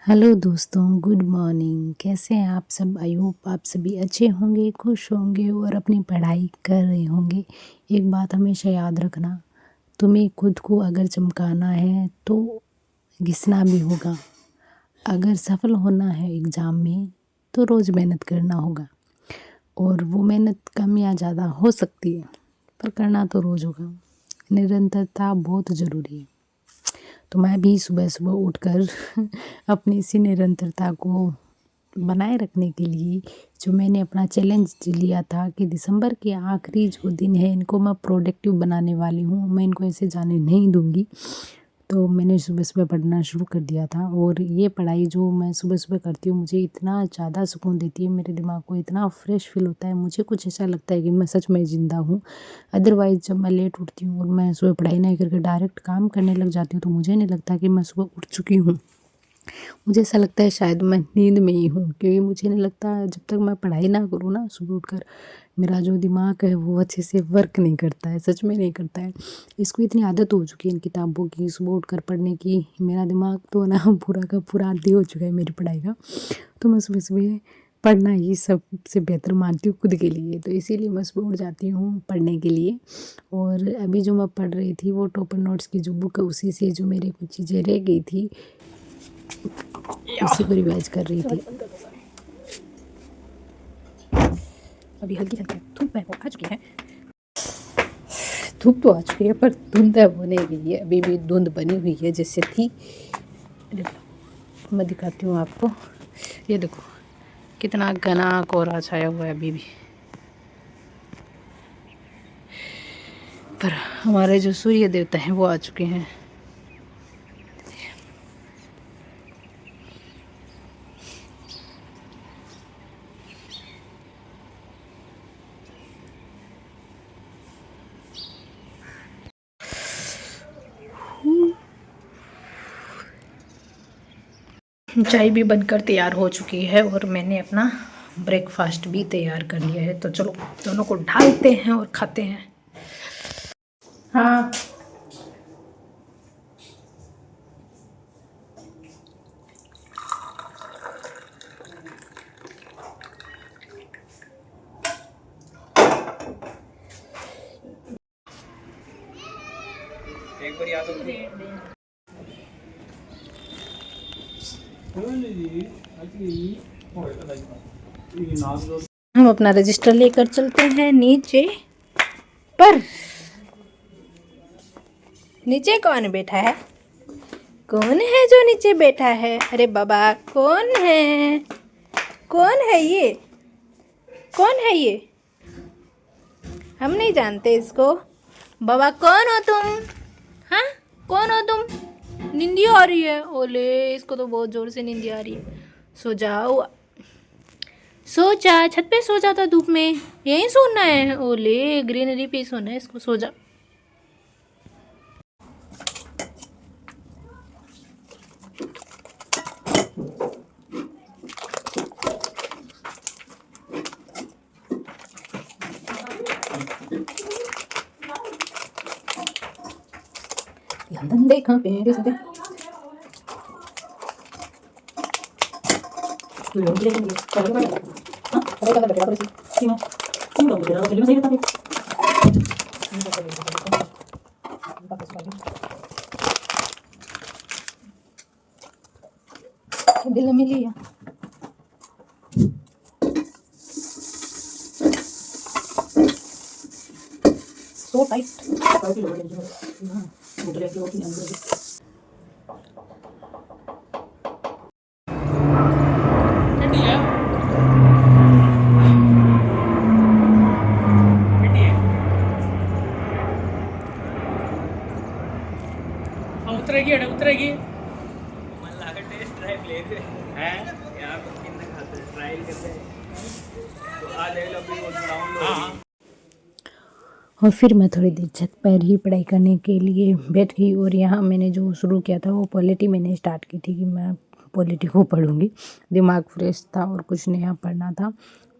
Hello दोस्तों, good morning. कैसे हैं आप सब? आई होप आप सभी अच्छे होंगे, खुश होंगे और अपनी पढ़ाई कर रहे होंगे। एक बात हमेशा याद रखना, तुम्हें खुद को अगर चमकाना है तो घिसना भी होगा। अगर सफल होना है एग्ज़ाम में तो रोज़ मेहनत करना होगा, और वो मेहनत कम या ज़्यादा हो सकती है, पर करना तो रोज़ होगा। निरंतरता बहुत ज़रूरी है। तो मैं भी सुबह-सुबह उठकर अपनी इसी निरंतरता को बनाए रखने के लिए जो मैंने अपना चैलेंज लिया था कि दिसंबर के आखिरी जो दिन है इनको मैं प्रोडक्टिव बनाने वाली हूँ, मैं इनको ऐसे जाने नहीं दूँगी। तो मैंने सुबह-सुबह पढ़ना शुरू कर दिया था, और ये पढ़ाई जो मैं सुबह-सुबह करती हूँ मुझे इतना ज़्यादा सुकून देती है, मेरे दिमाग को इतना फ्रेश फ़ील होता है, मुझे कुछ ऐसा लगता है कि मैं सच में ज़िंदा हूँ। अदरवाइज़ जब मैं लेट उठती हूँ और मैं सुबह पढ़ाई नहीं करके डायरेक्ट काम करने लग जाती हूँ तो मुझे नहीं लगता कि मैं सुबह उठ चुकी हूँ। मुझे ऐसा लगता है शायद मैं नींद में ही हूँ, क्योंकि मुझे नहीं लगता जब तक मैं पढ़ाई ना करूँ ना सुबह उठकर, मेरा जो दिमाग है वो अच्छे से वर्क नहीं करता है, सच में नहीं करता है। इसको इतनी आदत हो चुकी है इन किताबों की सुबह उठकर पढ़ने की, मेरा दिमाग तो ना पूरा का पूरा आदी हो चुका है मेरी पढ़ाई का। तो मैं सुबह-सुबह पढ़ना ही सबसे बेहतर मानती हूँ खुद के लिए, तो इसीलिए मैं सुबह उठ जाती हूँ पढ़ने के लिए। और अभी जो मैं पढ़ रही थी वो टॉपर नोट्स की जो बुक है उसी से जो मेरी कुछ चीज़ें रह गई थी उसी को रिवाइज़ कर रही थी। अभी हल्की-हल्की धूप है वो आ चुकी है। धूप तो आ चुकी है पर धुंध अब होने गई है, अभी भी धुंध बनी हुई है जैसे थी। देखो मैं दिखाती हूँ आपको, ये देखो कितना घना कोहरा छाया हुआ है अभी भी। पर हमारे जो सूर्य देवता हैं वो आ चुके हैं। चाय भी बनकर तैयार हो चुकी है और मैंने अपना ब्रेकफास्ट भी तैयार कर लिया है, तो चलो दोनों को ढालते हैं और खाते हैं। हाँ एक बार याद हम अपना रजिस्टर लेकर चलते हैं नीचे। पर नीचे कौन बैठा है? कौन है जो नीचे बैठा है? अरे बाबा कौन है? कौन है ये? कौन है ये? हम नहीं जानते इसको। बाबा कौन हो तुम? हाँ कौन हो तुम? नींदी आ रही है? ओले इसको तो बहुत जोर से नींदी आ रही है। सो जाओ, सो जा, छत पे सो जाता धूप में, यहीं सोना है। ओले ग्रीनरी पे सोना है इसको, सो जा। लंदन देखा पेरिस दे दिल में लिया so tight. उतरेगी उतरेगी मन लगा टेस्ट ड्राइव ले हैं यहाँ पर कितना खाते हैं ट्रायल करते हैं तो आ जाएगा अभी वो डाउनलोड। और फिर मैं थोड़ी देर छत पर ही पढ़ाई करने के लिए बैठ गई, और यहाँ मैंने जो शुरू किया था वो पॉलिटी मैंने स्टार्ट की थी कि मैं पॉलिटी को पढ़ूँगी। दिमाग फ्रेश था और कुछ नया पढ़ना था,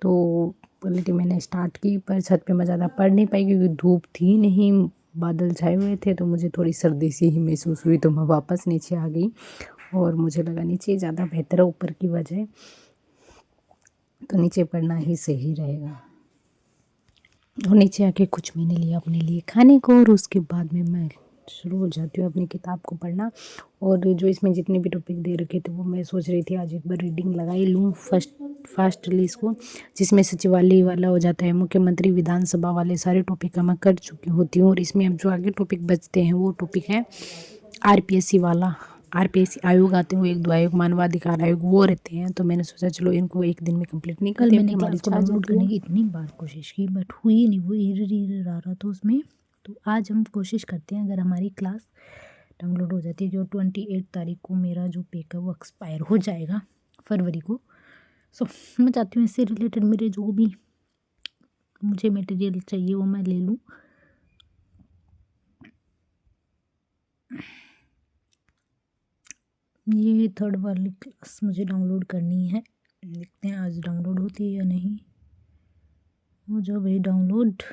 तो पॉलिटी मैंने स्टार्ट की। पर छत पे मैं ज़्यादा पढ़ नहीं पाई क्योंकि धूप थी नहीं, बादल छाए हुए थे, तो मुझे थोड़ी सर्दी सी ही महसूस हुई, तो मैं वापस नीचे आ गई। और मुझे लगा नीचे ज़्यादा बेहतर है ऊपर की वजह, तो नीचे पढ़ना ही सही रहेगा। और नीचे आके कुछ मैंने लिया अपने लिए खाने को, और उसके बाद में मैं शुरू हो जाती हूँ अपनी किताब को पढ़ना। और जो इसमें जितने भी टॉपिक दे रखे थे वो मैं सोच रही थी आज एक बार रीडिंग लगा ही लूँ फास्टली इसको, जिसमें सचिवालय वाला हो जाता है, मुख्यमंत्री विधानसभा वाले सारे टॉपिक का मैं कर चुकी होती हूँ। और इसमें अब जो आगे टॉपिक बचते हैं वो टॉपिक है आरपीएससी वाला। आरपीएससी आयोग आते हैं, वो 1-2 आयोग, मानवाधिकार आयोग, वो रहते हैं। तो मैंने सोचा चलो इनको एक दिन में कंप्लीट नहीं कल करते, मैंने हमारी क्लास को इच्छा डाउनलोड जाती है। करने की इतनी बार कोशिश की बट हुई नहीं, वो एरर आ रहा था उसमें। तो आज हम कोशिश करते हैं, अगर हमारी क्लास डाउनलोड हो जाती है, जो 28 तारीख को मेरा जो पैक है वो एक्सपायर हो जाएगा फरवरी को। सो मैं चाहती हूँ इससे रिलेटेड मेरे जो भी मुझे मटेरियल चाहिए वो मैं ले लूँ। ये 3rd वाली क्लास मुझे डाउनलोड करनी है, देखते हैं आज डाउनलोड होती है या नहीं। हो जाओ भाई download.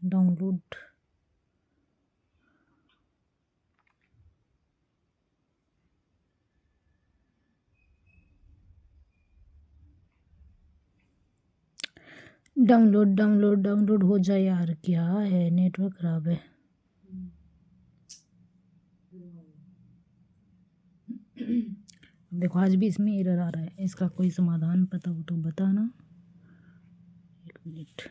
Download download download download हो जाए यार, क्या है नेटवर्क ख़राब है। देखो आज भी इसमें एरर आ रहा है, इसका कोई समाधान पता हो तो बताना। 1 मिनट,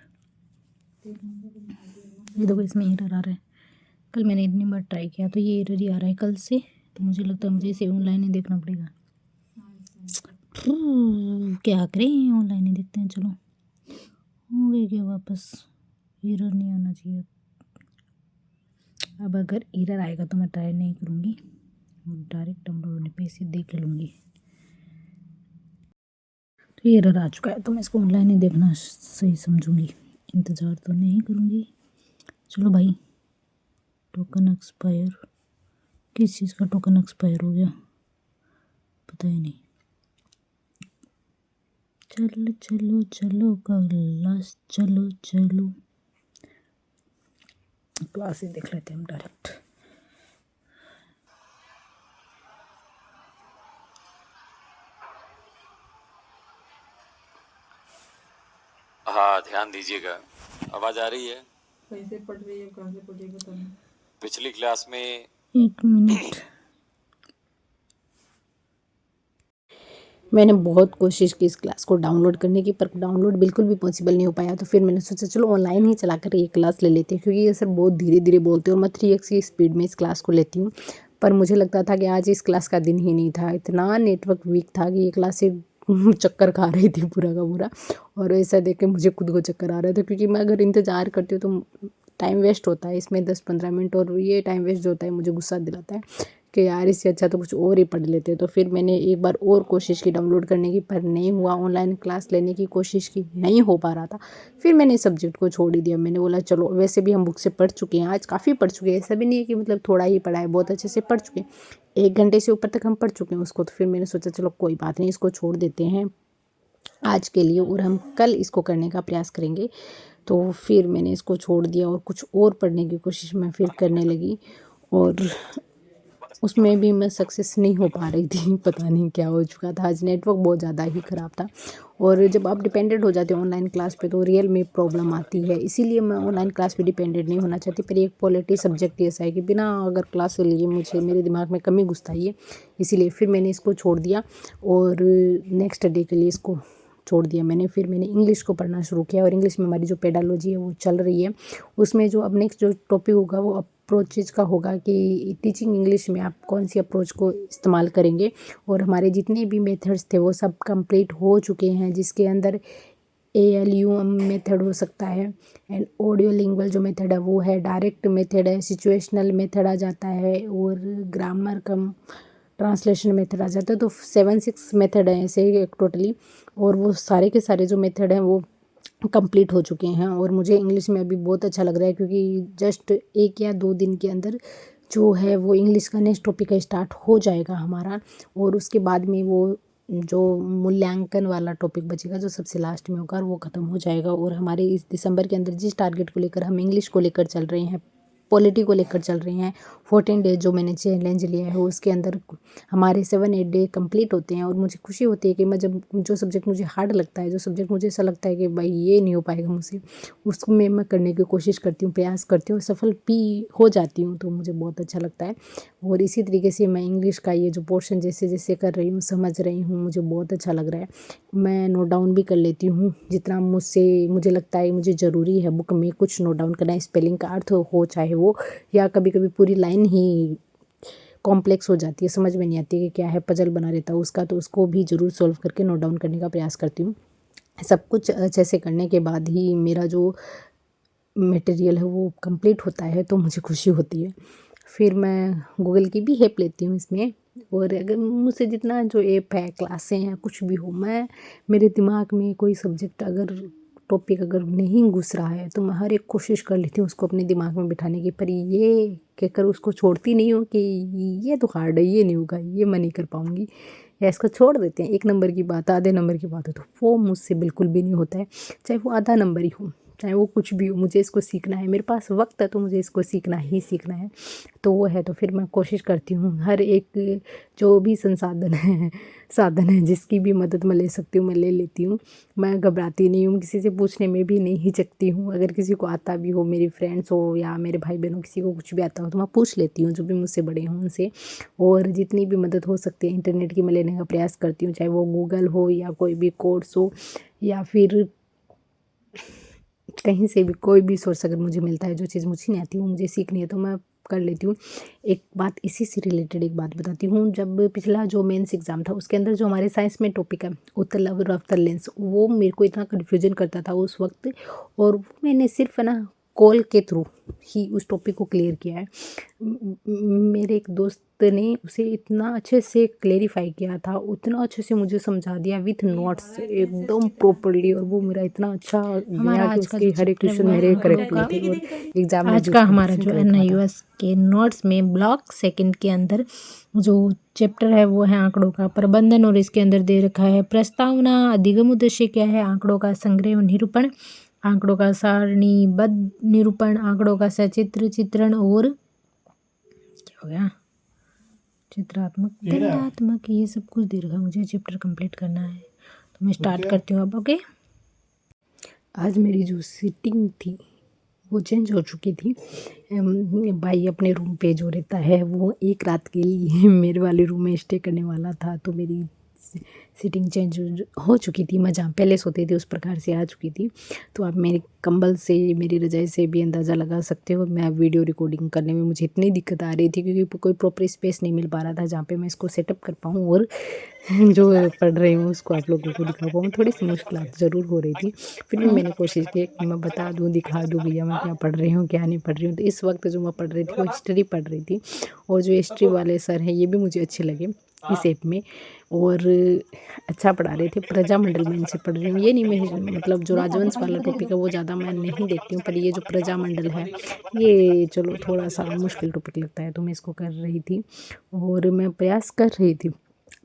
ये देखो इसमें एरर आ रहा है। कल मैंने इतनी बार ट्राई किया तो ये एरर ही आ रहा है कल से। तो मुझे लगता है मुझे इसे ऑनलाइन ही देखना पड़ेगा। क्या करें, ऑनलाइन ही देखते हैं। चलो हो गई क्या वापस, एरर नहीं आना चाहिए। अब अगर एरर आएगा तो मैं ट्राई नहीं करूँगी, डायरेक्ट डाउनलोड होने पे इसे देख लूँगी। तो ये एरर आ चुका है तो मैं इसको ऑनलाइन ही देखना सही समझूंगी, इंतज़ार तो नहीं करूँगी। चलो भाई, टोकन एक्सपायर, किस चीज़ का टोकन एक्सपायर हो गया पता ही नहीं। चलो चलो चलो क्लास, चलो चलो क्लास ही देख लेते हैं हम डायरेक्ट। हाँ, ध्यान दीजिएगा। आवाज आ रही है? कैसे पढ़ रही है, कहाँ से पढ़ रही है पता नहीं। पिछली क्लास में 1 मिनट, मैंने बहुत कोशिश की इस क्लास को डाउनलोड करने की, पर डाउनलोड बिल्कुल भी पॉसिबल नहीं हो पाया। तो फिर मैंने सोचा चलो ऑनलाइन ही चला कर ये क्लास ले लेते हैं, क्योंकि ये सर बहुत धीरे धीरे बोलते हैं और मैं 3x की स्पीड में इस क्लास को लेती हूँ। पर मुझे लगता था कि आज इस क्लास का दिन ही नहीं था, इतना नेटवर्क वीक था कि ये क्लास से चक्कर खा रही थी पूरा का पूरा। और ऐसा देख के मुझे खुद को चक्कर आ रहा था, क्योंकि मैं अगर इंतज़ार करती हूँ तो टाइम वेस्ट होता है इसमें 10-15 मिनट, और ये टाइम वेस्ट जो होता है मुझे गुस्सा दिलाता है कि यार इससे अच्छा तो कुछ और ही पढ़ लेते। तो फिर मैंने एक बार और कोशिश की डाउनलोड करने की, पर नहीं हुआ। ऑनलाइन क्लास लेने की कोशिश की, नहीं हो पा रहा था। फिर मैंने इस सब्जेक्ट को छोड़ ही दिया। मैंने बोला चलो, वैसे भी हम बुक से पढ़ चुके हैं, आज काफ़ी पढ़ चुके हैं, ऐसा भी नहीं है कि मतलब थोड़ा ही पढ़ा है, बहुत अच्छे से पढ़ चुके हैं, 1 घंटे से ऊपर तक हम पढ़ चुके हैं उसको। तो फिर मैंने सोचा चलो कोई बात नहीं, इसको छोड़ देते हैं आज के लिए, और हम कल इसको करने का प्रयास करेंगे। तो फिर मैंने इसको छोड़ दिया और कुछ और पढ़ने की कोशिश मैं फिर करने लगी, और उसमें भी मैं सक्सेस नहीं हो पा रही थी। पता नहीं क्या हो चुका था, आज नेटवर्क बहुत ज़्यादा ही ख़राब था। और जब आप डिपेंडेंट हो जाते हो ऑनलाइन क्लास पे तो रियल में प्रॉब्लम आती है, इसीलिए मैं ऑनलाइन क्लास पे डिपेंडेंट नहीं होना चाहती। पर एक पॉलिटी सब्जेक्ट ऐसा है कि बिना अगर क्लास से लिए मुझे मेरे दिमाग में कमी घुसता ही है, इसीलिए फिर मैंने इसको छोड़ दिया और नेक्स्ट डे के लिए इसको छोड़ दिया मैंने। फिर मैंने इंग्लिश को पढ़ना शुरू किया, और इंग्लिश में हमारी जो पेडालॉजी है वो चल रही है। उसमें जो अब नेक्स्ट जो टॉपिक होगा वो अप्रोचेज का होगा, कि टीचिंग इंग्लिश में आप कौन सी अप्रोच को इस्तेमाल करेंगे। और हमारे जितने भी मेथड्स थे वो सब कंप्लीट हो चुके हैं, जिसके अंदर ALU मेथड हो सकता है, एंड ऑडियो लिंगुअल जो मेथड है वो है, डायरेक्ट मेथड है, सिचुएशनल मेथड आ जाता है, और ग्रामर कम ट्रांसलेशन मेथड आ जाता है। तो 7-6 मेथड है ऐसे टोटली, और वो सारे के सारे जो मेथड हैं वो कंप्लीट हो चुके हैं। और मुझे इंग्लिश में अभी बहुत अच्छा लग रहा है, क्योंकि जस्ट 1 या 2 दिन के अंदर जो है वो इंग्लिश का नेक्स्ट टॉपिक स्टार्ट हो जाएगा हमारा। और उसके बाद में वो जो मूल्यांकन वाला टॉपिक बचेगा जो सबसे लास्ट में होगा, वो ख़त्म हो जाएगा। और हमारे इस दिसंबर के अंदर जिस टारगेट को लेकर हम इंग्लिश को लेकर चल रहे हैं पॉलिटी को लेकर चल रहे हैं। 14 डेज जो मैंने चैलेंज लिया है उसके अंदर हमारे 7-8 डे कंप्लीट होते हैं और मुझे खुशी होती है कि मैं जब जो सब्जेक्ट मुझे हार्ड लगता है, जो सब्जेक्ट मुझे ऐसा लगता है कि भाई ये नहीं हो पाएगा मुझसे, उसको मैं करने की कोशिश करती हूँ, प्रयास करती हूँ, सफल भी हो जाती हूँ, तो मुझे बहुत अच्छा लगता है। और इसी तरीके से मैं इंग्लिश का ये जो पोर्शन जैसे जैसे कर रही हूँ, समझ रही हूँ, मुझे बहुत अच्छा लग रहा है। मैं नोट डाउन भी कर लेती हूँ जितना मुझे लगता है मुझे ज़रूरी है बुक में कुछ नोट डाउन करना, स्पेलिंग का अर्थ हो चाहे वो, या कभी कभी पूरी लाइन ही कॉम्प्लेक्स हो जाती है, समझ में नहीं आती कि क्या है, पजल बना रहता है उसका, तो उसको भी ज़रूर सॉल्व करके नोट डाउन करने का प्रयास करती हूँ। सब कुछ अच्छे से करने के बाद ही मेरा जो मटेरियल है वो कंप्लीट होता है, तो मुझे खुशी होती है। फिर मैं गूगल की भी हेल्प लेती हूँ इसमें। और अगर मुझसे जितना जो ऐप है, क्लासें हैं, कुछ भी हो, मेरे दिमाग में कोई सब्जेक्ट टॉपिक अगर नहीं घुस रहा है तो मैं हर एक कोशिश कर लेती हूँ उसको अपने दिमाग में बिठाने की, पर ये कहकर उसको छोड़ती नहीं हूँ कि ये तो हार्ड है, ये नहीं होगा, ये मैं नहीं कर पाऊँगी, या इसको छोड़ देते हैं। 1 नंबर की बात, आधे नंबर की बात हो तो वो मुझसे बिल्कुल भी नहीं होता है, चाहे वो आधा नंबर ही हो, चाहे वो कुछ भी हो, मुझे इसको सीखना है, मेरे पास वक्त है तो मुझे इसको सीखना ही सीखना है, तो वो है। तो फिर मैं कोशिश करती हूँ हर एक जो भी साधन है जिसकी भी मदद मैं ले सकती हूँ मैं ले लेती हूँ। मैं घबराती नहीं हूँ, किसी से पूछने में भी नहीं हिचकती हूँ। अगर किसी को आता भी हो, मेरी फ्रेंड्स हो या मेरे भाई बहनों, किसी को कुछ भी आता हो तो मैं पूछ लेती हूँ, जो भी मुझसे बड़े हों उनसे। और जितनी भी मदद हो सकती है इंटरनेट की मैं लेने का प्रयास करती हूँ, चाहे वो गूगल हो या कोई भी कोर्स हो या फिर कहीं से भी कोई भी सोर्स अगर मुझे मिलता है, जो चीज़ मुझे नहीं आती वो मुझे सीखनी है तो मैं कर लेती हूँ। एक बात इसी से रिलेटेड एक बात बताती हूँ, जब पिछला जो मेंस एग्ज़ाम था उसके अंदर जो हमारे साइंस में टॉपिक है उत्तल और अवतल लेंस, वो मेरे को इतना कन्फ्यूजन करता था उस वक्त, और वो मैंने सिर्फ ना कॉल के थ्रू ही उस टॉपिक को क्लियर किया है। मेरे एक दोस्त ने उसे इतना अच्छे से क्लेरिफाई किया था, उतना अच्छे से मुझे समझा दिया विथ नोट्स एकदम प्रॉपरली, और वो मेरा इतना अच्छा हमारा गया कि आज का उसके जो हर एक चैप्टर है क्वेश्चन वो है मेरे आंकड़ों करेक्ट का। हुए थे और एग्जाम में आज भी का उसका हमारा क्वेश्चन जो करेक्ट हुआ था। NIUS के नोट्स में ब्लॉक सेकंड के अंदर जो चैप्टर है वो है आंकड़ों का प्रबंधन, और इसके अंदर दे रखा है प्रस्तावना, अधिगम उद्देश्य क्या है, आंकड़ों का संग्रह और निरूपण, आंकड़ों का सारणीबद्ध निरूपण, आंकड़ों का सचित्र चित्रण, और क्या हो गया चित्रात्मक दंडात्मक, ये सब कुछ दे रखा है। मुझे चैप्टर कंप्लीट करना है तो मैं स्टार्ट करती हूँ अब। ओके, आज मेरी जो सीटिंग थी वो चेंज हो चुकी थी। भाई अपने रूम पे जो रहता है वो एक रात के लिए मेरे वाले रूम में स्टे करने वाला था, तो मेरी सीटिंग चेंज हो चुकी थी। मैं जहाँ पहले सोती थी उस प्रकार से आ चुकी थी। तो आप मेरे कंबल से, मेरी रज़ाई से भी अंदाज़ा लगा सकते हो। मैं वीडियो रिकॉर्डिंग करने में मुझे इतनी दिक्कत आ रही थी क्योंकि कोई प्रॉपर स्पेस नहीं मिल पा रहा था जहाँ पे मैं इसको सेटअप कर पाऊँ और जो पढ़ रही हूँ उसको आप लोगों को दिखा पाऊँ। थोड़ी सी मुश्किलात ज़रूर हो रही थी, फिर भी मैंने कोशिश की कि मैं बता दूँ, दिखा दूँ भैया मैं क्या पढ़ रही हूँ क्या नहीं पढ़ रही हूँ। तो इस वक्त जो मैं पढ़ रही थी वो हिस्ट्री पढ़ रही थी, और जो हिस्ट्री वाले सर हैं ये भी मुझे अच्छे लगे इस ऐप में, और अच्छा पढ़ा रहे थे। प्रजामंडल में इनसे पढ़ रही हूँ। ये नहीं मैं मतलब जो राजवंश वाला टॉपिक है वो ज़्यादा मैं नहीं देखती हूँ, पर ये जो प्रजामंडल है ये चलो थोड़ा सा मुश्किल टॉपिक लगता है, तो मैं इसको कर रही थी और मैं प्रयास कर रही थी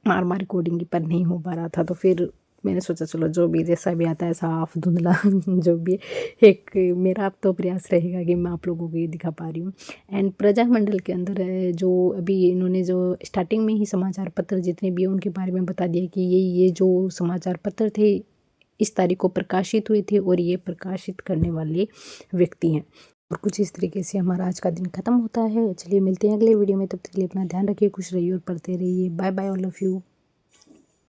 मार कोडिंग की, पर नहीं हो पा रहा था। तो फिर मैंने सोचा चलो जो भी जैसा भी आता है, साफ धुंधला जो भी एक मेरा अब तो प्रयास रहेगा कि मैं आप लोगों को ये दिखा पा रही हूँ। एंड प्रजामंडल के अंदर जो अभी इन्होंने जो स्टार्टिंग में ही समाचार पत्र जितने भी हैं उनके बारे में बता दिया कि ये जो समाचार पत्र थे इस तारीख को प्रकाशित हुए थे और ये प्रकाशित करने वाले व्यक्ति हैं। और कुछ इस तरीके से हमारा आज का दिन खत्म होता है। चलिए मिलते हैं अगले वीडियो में, तब तक के लिए अपना ध्यान रखिए, खुश रहिए और पढ़ते रहिए। Bye bye all of you.